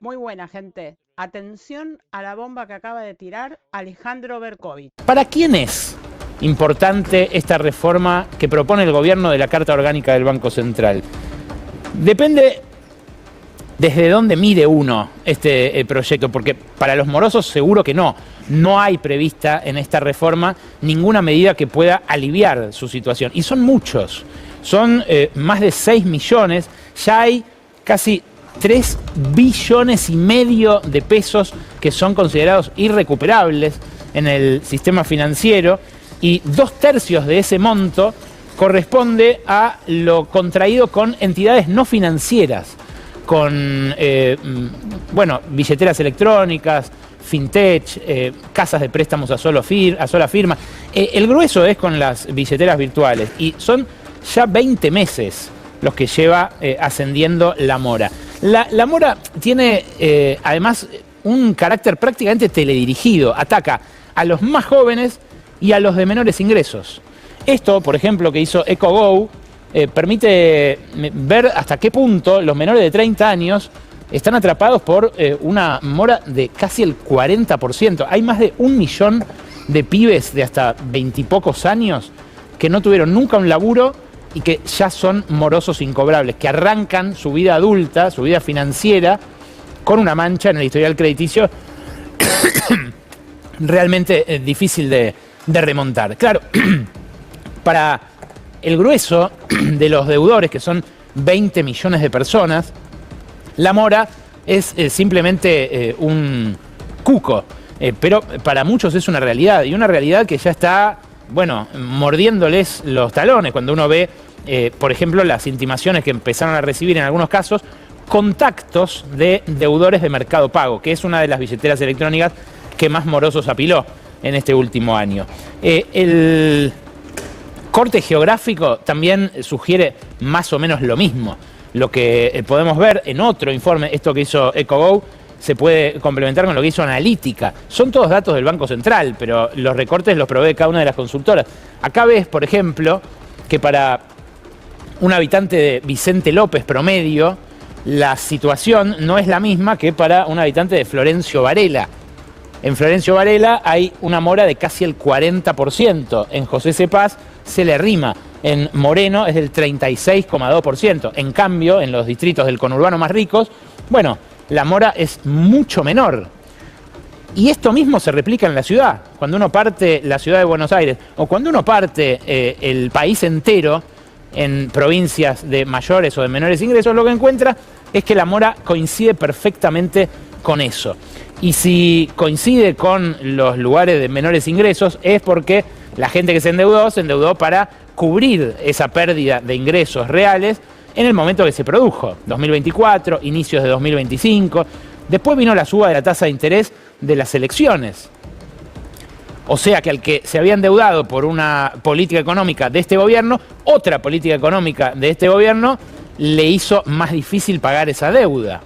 Muy buena, gente. Atención a la bomba que acaba de tirar Alejandro Berkovich. ¿Para quién es importante esta reforma que propone el gobierno de la Carta Orgánica del Banco Central? Depende desde dónde mire uno este proyecto, porque para los morosos seguro que no. No hay prevista en esta reforma ninguna medida que pueda aliviar su situación. Y son muchos. Son más de 6 millones. Ya hay casi 3,5 billones de pesos que son considerados irrecuperables en el sistema financiero, y 2/3 de ese monto corresponde a lo contraído con entidades no financieras, con billeteras electrónicas, fintech, casas de préstamos a sola firma. El grueso es con las billeteras virtuales, y son ya 20 meses los que lleva ascendiendo la mora. La mora tiene además un carácter prácticamente teledirigido. Ataca a los más jóvenes y a los de menores ingresos. Esto, por ejemplo, que hizo EcoGo, permite ver hasta qué punto los menores de 30 años están atrapados por una mora de casi el 40%. Hay más de 1 millón de pibes de hasta 20 y pocos años que no tuvieron nunca un laburo y que ya son morosos incobrables, que arrancan su vida adulta, su vida financiera, con una mancha en el historial crediticio realmente difícil de remontar. Claro, para el grueso de los deudores, que son 20 millones de personas, la mora es simplemente un cuco, pero para muchos es una realidad, y una realidad que ya está, mordiéndoles los talones. Cuando uno ve, por ejemplo, las intimaciones que empezaron a recibir en algunos casos contactos de deudores de Mercado Pago, que es una de las billeteras electrónicas que más morosos apiló en este último año. El corte geográfico también sugiere más o menos lo mismo. Lo que podemos ver en otro informe, esto que hizo EcoGo, se puede complementar con lo que hizo Analítica. Son todos datos del Banco Central, pero los recortes los provee cada una de las consultoras. Acá ves, por ejemplo, que para un habitante de Vicente López promedio, la situación no es la misma que para un habitante de Florencio Varela. En Florencio Varela hay una mora de casi el 40%, en José Cepaz se le rima, en Moreno es del 36,2%. En cambio, en los distritos del conurbano más ricos, la mora es mucho menor. Y esto mismo se replica en la ciudad. Cuando uno parte la ciudad de Buenos Aires, o cuando uno parte el país entero en provincias de mayores o de menores ingresos, lo que encuentra es que la mora coincide perfectamente con eso. Y si coincide con los lugares de menores ingresos, es porque la gente que se endeudó para cubrir esa pérdida de ingresos reales en el momento que se produjo, 2024, inicios de 2025. Después vino la suba de la tasa de interés de las elecciones. O sea que al que se había endeudado por una política económica de este gobierno, otra política económica de este gobierno le hizo más difícil pagar esa deuda.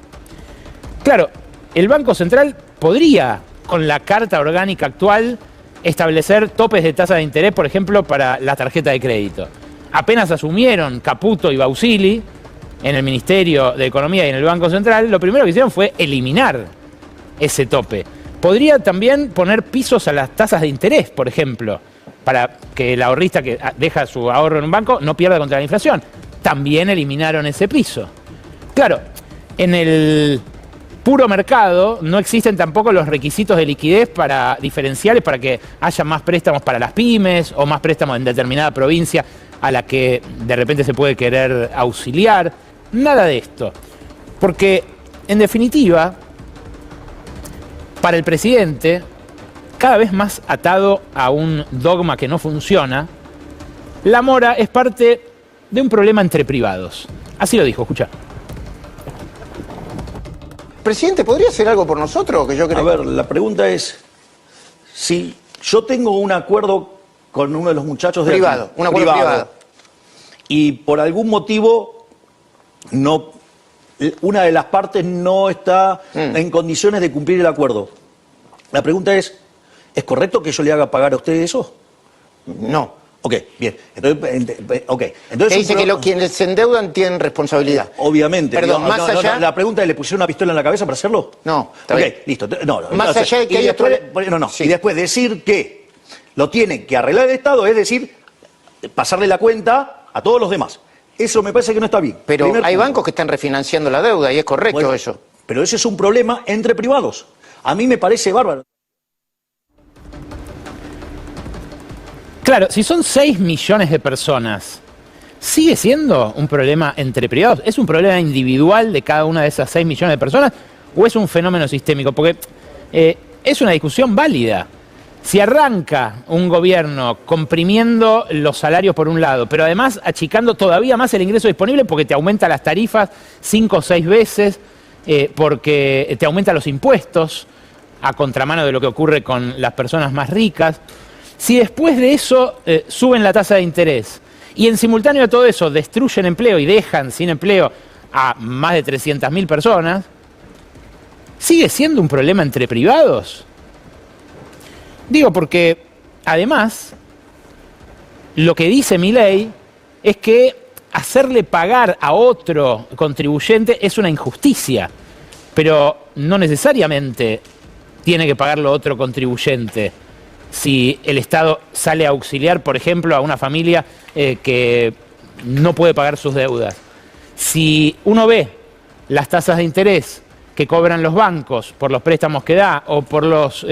Claro, el Banco Central podría, con la Carta Orgánica actual, establecer topes de tasa de interés, por ejemplo, para la tarjeta de crédito. Apenas asumieron Caputo y Bausili en el Ministerio de Economía y en el Banco Central, lo primero que hicieron fue eliminar ese tope. Podría también poner pisos a las tasas de interés, por ejemplo, para que el ahorrista que deja su ahorro en un banco no pierda contra la inflación. También eliminaron ese piso. Claro, en el puro mercado no existen tampoco los requisitos de liquidez diferenciales para que haya más préstamos para las pymes o más préstamos en determinada provincia a la que de repente se puede querer auxiliar. Nada de esto. Porque, en definitiva, para el presidente, cada vez más atado a un dogma que no funciona, la mora es parte de un problema entre privados. Así lo dijo, escucha. Presidente, ¿podría hacer algo por nosotros? Que yo creo... A ver, la pregunta es, si yo tengo un acuerdo con uno de los muchachos de privado, aquí, un acuerdo privado, y por algún motivo una de las partes no está en condiciones de cumplir el acuerdo. La pregunta ¿es correcto que yo le haga pagar a usted eso? No. Ok, bien. Entonces, Que dice que quienes se endeudan tienen responsabilidad. Obviamente. Perdón, más allá... la pregunta es, ¿le pusieron una pistola en la cabeza para hacerlo? No, está ok, bien. listo. Más allá de que y después, y después decir que lo tiene que arreglar el Estado, es decir, pasarle la cuenta a todos los demás. Eso me parece que no está bien. Pero hay bancos que están refinanciando la deuda y es correcto eso. Pero ese es un problema entre privados. A mí me parece bárbaro. Claro, si son 6 millones de personas, ¿sigue siendo un problema entre privados? ¿Es un problema individual de cada una de esas 6 millones de personas o es un fenómeno sistémico? Porque es una discusión válida. Si arranca un gobierno comprimiendo los salarios por un lado, pero además achicando todavía más el ingreso disponible porque te aumenta las tarifas 5 o 6 veces, porque te aumenta los impuestos, a contramano de lo que ocurre con las personas más ricas. Si después de eso suben la tasa de interés y en simultáneo a todo eso destruyen empleo y dejan sin empleo a más de 300.000 personas, ¿sigue siendo un problema entre privados? Digo porque, además, lo que dice Milei es que hacerle pagar a otro contribuyente es una injusticia, pero no necesariamente tiene que pagarlo otro contribuyente. Si el Estado sale a auxiliar, por ejemplo, a una familia que no puede pagar sus deudas. Si uno ve las tasas de interés que cobran los bancos por los préstamos que da o por los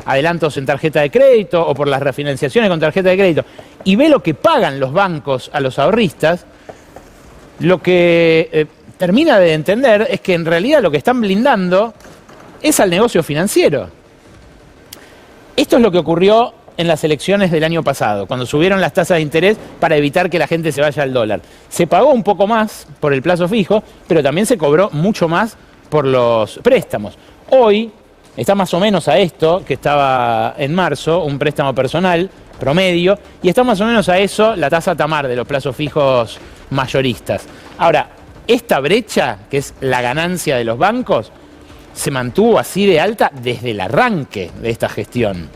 adelantos en tarjeta de crédito o por las refinanciaciones con tarjeta de crédito y ve lo que pagan los bancos a los ahorristas, lo que termina de entender es que en realidad lo que están blindando es al negocio financiero. Esto es lo que ocurrió en las elecciones del año pasado, cuando subieron las tasas de interés para evitar que la gente se vaya al dólar. Se pagó un poco más por el plazo fijo, pero también se cobró mucho más por los préstamos. Hoy está más o menos a esto que estaba en marzo, un préstamo personal promedio, y está más o menos a eso la tasa Tamar de los plazos fijos mayoristas. Ahora, esta brecha, que es la ganancia de los bancos, se mantuvo así de alta desde el arranque de esta gestión.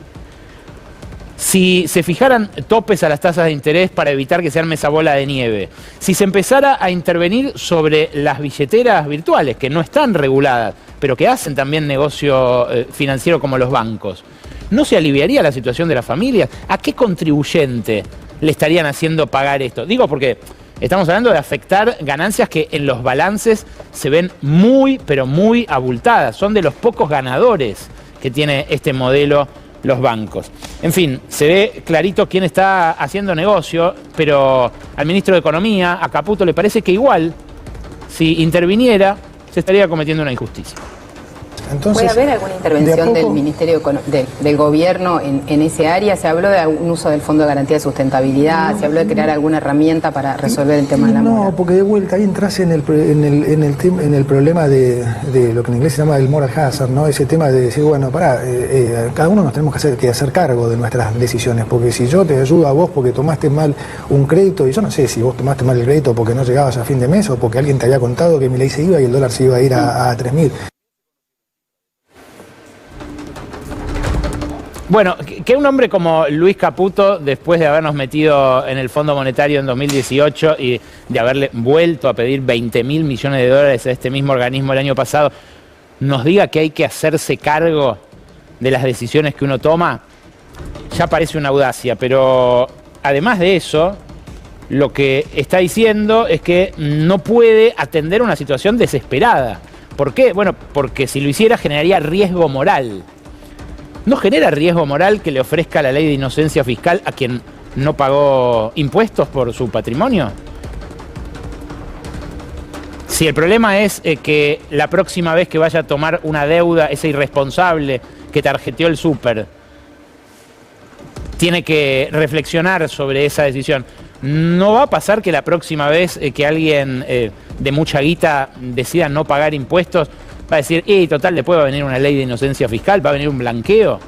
Si se fijaran topes a las tasas de interés para evitar que se arme esa bola de nieve, si se empezara a intervenir sobre las billeteras virtuales, que no están reguladas, pero que hacen también negocio financiero como los bancos, ¿no se aliviaría la situación de las familias? ¿A qué contribuyente le estarían haciendo pagar esto? Digo porque estamos hablando de afectar ganancias que en los balances se ven muy, pero muy abultadas. Son de los pocos ganadores que tiene este modelo los bancos. En fin, se ve clarito quién está haciendo negocio, pero al ministro de Economía, a Caputo, le parece que igual, si interviniera, se estaría cometiendo una injusticia. Entonces, ¿puede haber alguna intervención del Ministerio del Gobierno en ese área? Se habló de un uso del Fondo de Garantía de Sustentabilidad, se habló de crear alguna herramienta para resolver el tema de la mora. No, porque de vuelta ahí entras en el problema de lo que en inglés se llama el moral hazard, ¿no? Ese tema de decir, bueno, cada uno nos tenemos que hacer cargo de nuestras decisiones, porque si yo te ayudo a vos porque tomaste mal un crédito, y yo no sé si vos tomaste mal el crédito porque no llegabas a fin de mes o porque alguien te había contado que Milei se iba y el dólar se iba a ir a 3.000. Bueno, que un hombre como Luis Caputo, después de habernos metido en el Fondo Monetario en 2018 y de haberle vuelto a pedir 20.000 millones de dólares a este mismo organismo el año pasado, nos diga que hay que hacerse cargo de las decisiones que uno toma, ya parece una audacia. Pero además de eso, lo que está diciendo es que no puede atender una situación desesperada. ¿Por qué? Bueno, porque si lo hiciera generaría riesgo moral. ¿No genera riesgo moral que le ofrezca la ley de inocencia fiscal a quien no pagó impuestos por su patrimonio? Si el problema es que la próxima vez que vaya a tomar una deuda, ese irresponsable que tarjeteó el súper tiene que reflexionar sobre esa decisión, ¿no va a pasar que la próxima vez que alguien de mucha guita decida no pagar impuestos va a decir, total, después va a venir una ley de inocencia fiscal, va a venir un blanqueo?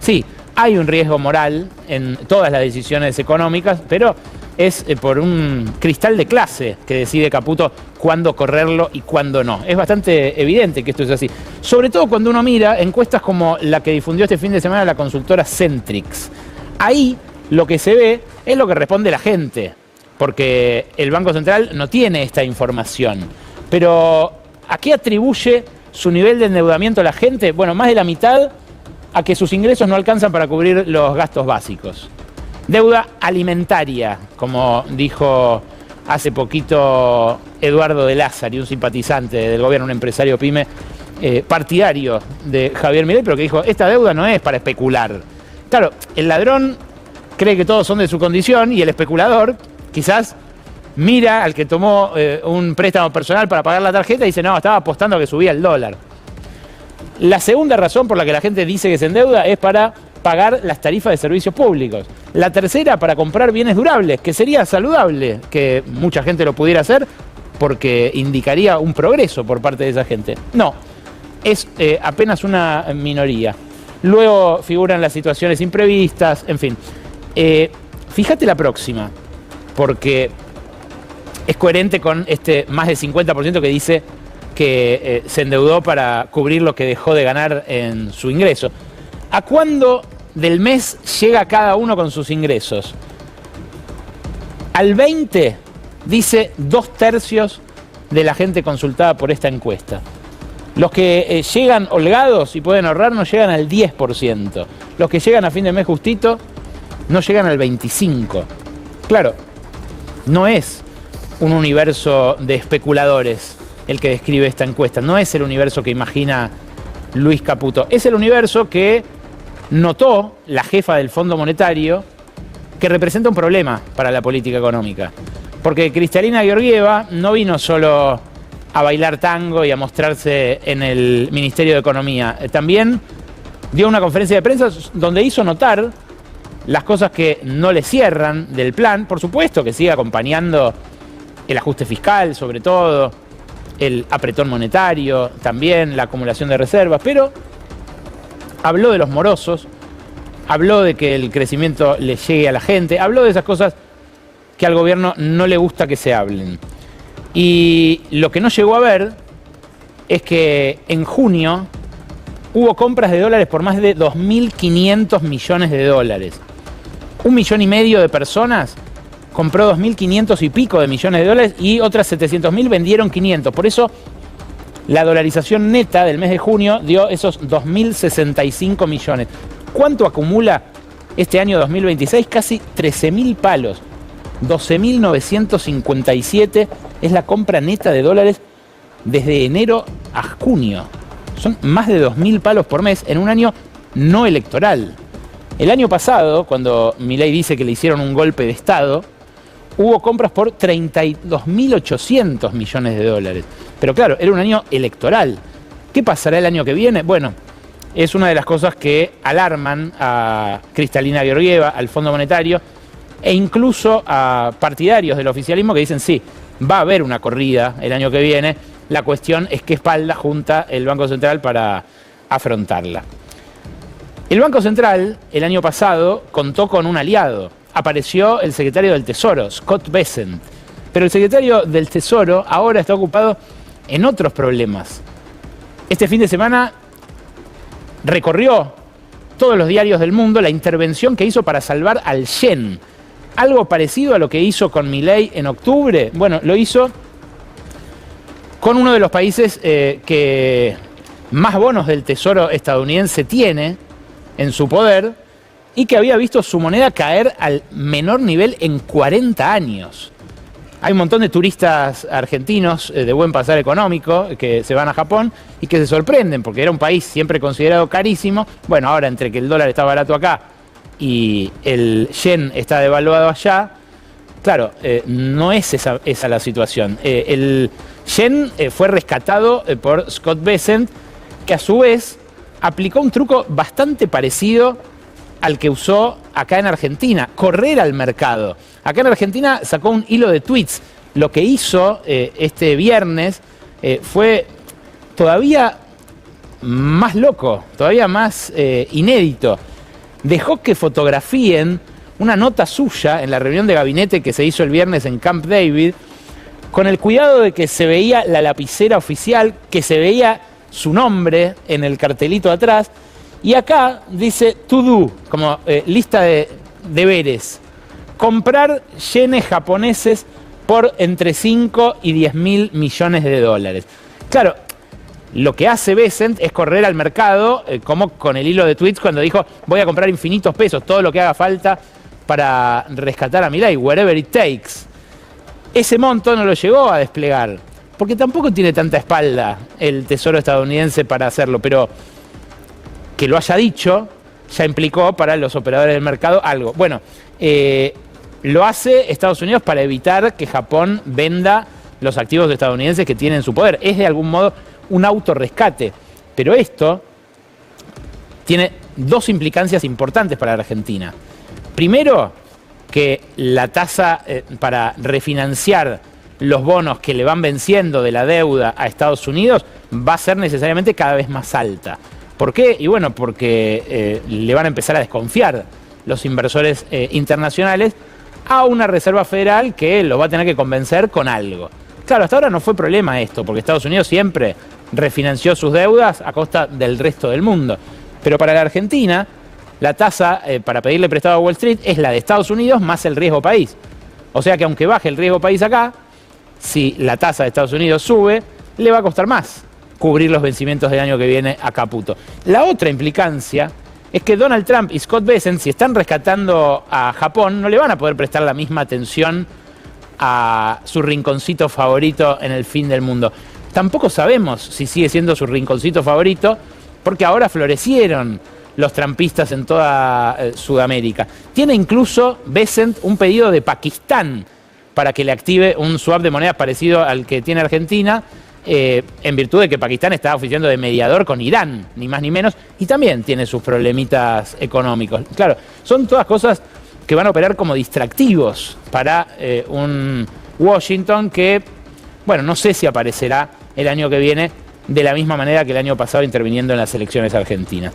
Sí, hay un riesgo moral en todas las decisiones económicas, pero es por un cristal de clase que decide Caputo cuándo correrlo y cuándo no. Es bastante evidente que esto es así. Sobre todo cuando uno mira encuestas como la que difundió este fin de semana la consultora Centrix. Ahí lo que se ve es lo que responde la gente, porque el Banco Central no tiene esta información. Pero ¿a qué atribuye su nivel de endeudamiento la gente? Bueno, más de la mitad a que sus ingresos no alcanzan para cubrir los gastos básicos. Deuda alimentaria, como dijo hace poquito Eduardo de Lázari, un simpatizante del gobierno, un empresario pyme, partidario de Javier Milei, pero que dijo, esta deuda no es para especular. Claro, el ladrón cree que todos son de su condición y el especulador quizás mira al que tomó un préstamo personal para pagar la tarjeta y dice, no, estaba apostando a que subía el dólar. La segunda razón por la que la gente dice que se endeuda es para pagar las tarifas de servicios públicos. La tercera, para comprar bienes durables, que sería saludable que mucha gente lo pudiera hacer porque indicaría un progreso por parte de esa gente. No, es apenas una minoría. Luego figuran las situaciones imprevistas, en fin. Fíjate la próxima, porque es coherente con este más del 50% que dice que se endeudó para cubrir lo que dejó de ganar en su ingreso. ¿A cuándo del mes llega cada uno con sus ingresos? Al 20, dice 2/3 de la gente consultada por esta encuesta. Los que llegan holgados y pueden ahorrar no llegan al 10%. Los que llegan a fin de mes justito no llegan al 25%. Claro, no es un universo de especuladores el que describe esta encuesta. No es el universo que imagina Luis Caputo. Es el universo que notó la jefa del Fondo Monetario, que representa un problema para la política económica. Porque Kristalina Georgieva no vino solo a bailar tango y a mostrarse en el Ministerio de Economía. También dio una conferencia de prensa donde hizo notar las cosas que no le cierran del plan. Por supuesto que sigue acompañando el ajuste fiscal, sobre todo, el apretón monetario, también la acumulación de reservas, pero habló de los morosos, habló de que el crecimiento le llegue a la gente, habló de esas cosas que al gobierno no le gusta que se hablen. Y lo que no llegó a ver es que en junio hubo compras de dólares por más de 2.500 millones de dólares. 1,5 millones de personas compró 2.500 y pico de millones de dólares y otras 700.000 vendieron 500. Por eso la dolarización neta del mes de junio dio esos 2.065 millones. ¿Cuánto acumula este año 2026? Casi 13.000 palos. 12.957 es la compra neta de dólares desde enero a junio. Son más de 2.000 palos por mes en un año no electoral. El año pasado, cuando Milei dice que le hicieron un golpe de Estado, hubo compras por 32.800 millones de dólares. Pero claro, era un año electoral. ¿Qué pasará el año que viene? Bueno, es una de las cosas que alarman a Kristalina Georgieva, al Fondo Monetario, e incluso a partidarios del oficialismo que dicen, sí, va a haber una corrida el año que viene. La cuestión es qué espalda junta el Banco Central para afrontarla. El Banco Central, el año pasado, contó con un aliado. Apareció el secretario del Tesoro, Scott Bessent. Pero el secretario del Tesoro ahora está ocupado en otros problemas. Este fin de semana recorrió todos los diarios del mundo la intervención que hizo para salvar al yen. Algo parecido a lo que hizo con Milei en octubre. Bueno, lo hizo con uno de los países que más bonos del Tesoro estadounidense tiene en su poder y que había visto su moneda caer al menor nivel en 40 años. Hay un montón de turistas argentinos de buen pasar económico que se van a Japón y que se sorprenden porque era un país siempre considerado carísimo. Bueno, ahora entre que el dólar está barato acá y el yen está devaluado allá, claro, no es esa la situación. El yen fue rescatado por Scott Bessent, que a su vez aplicó un truco bastante parecido al que usó acá en Argentina, correr al mercado. Acá en Argentina sacó un hilo de tweets. Lo que hizo este viernes fue todavía más loco, todavía más inédito. Dejó que fotografíen una nota suya en la reunión de gabinete que se hizo el viernes en Camp David, con el cuidado de que se veía la lapicera oficial, que se veía su nombre en el cartelito atrás, y acá dice to do, como lista de deberes. Comprar yenes japoneses por entre 5 y 10 mil millones de dólares. Claro, lo que hace Bessent es correr al mercado, como con el hilo de tweets cuando dijo voy a comprar infinitos pesos, todo lo que haga falta para rescatar a Milei, wherever it takes. Ese monto no lo llegó a desplegar, porque tampoco tiene tanta espalda el Tesoro estadounidense para hacerlo, pero que lo haya dicho ya implicó para los operadores del mercado algo. Bueno, lo hace Estados Unidos para evitar que Japón venda los activos estadounidenses que tienen en su poder. Es de algún modo un autorrescate, pero esto tiene dos implicancias importantes para la Argentina. Primero, que la tasa para refinanciar los bonos que le van venciendo de la deuda a Estados Unidos va a ser necesariamente cada vez más alta. ¿Por qué? Y bueno, porque le van a empezar a desconfiar los inversores internacionales a una Reserva Federal que los va a tener que convencer con algo. Claro, hasta ahora no fue problema esto, porque Estados Unidos siempre refinanció sus deudas a costa del resto del mundo. Pero para la Argentina, la tasa para pedirle prestado a Wall Street es la de Estados Unidos más el riesgo país. O sea que aunque baje el riesgo país acá, si la tasa de Estados Unidos sube, le va a costar más cubrir los vencimientos del año que viene a Caputo. La otra implicancia es que Donald Trump y Scott Bessent, si están rescatando a Japón, no le van a poder prestar la misma atención a su rinconcito favorito en el fin del mundo. Tampoco sabemos si sigue siendo su rinconcito favorito, porque ahora florecieron los trampistas en toda Sudamérica. Tiene incluso Bessent un pedido de Pakistán para que le active un swap de monedas parecido al que tiene Argentina, en virtud de que Pakistán está oficiando de mediador con Irán, ni más ni menos, y también tiene sus problemitas económicos. Claro, son todas cosas que van a operar como distractivos para un Washington que, bueno, no sé si aparecerá el año que viene de la misma manera que el año pasado interviniendo en las elecciones argentinas.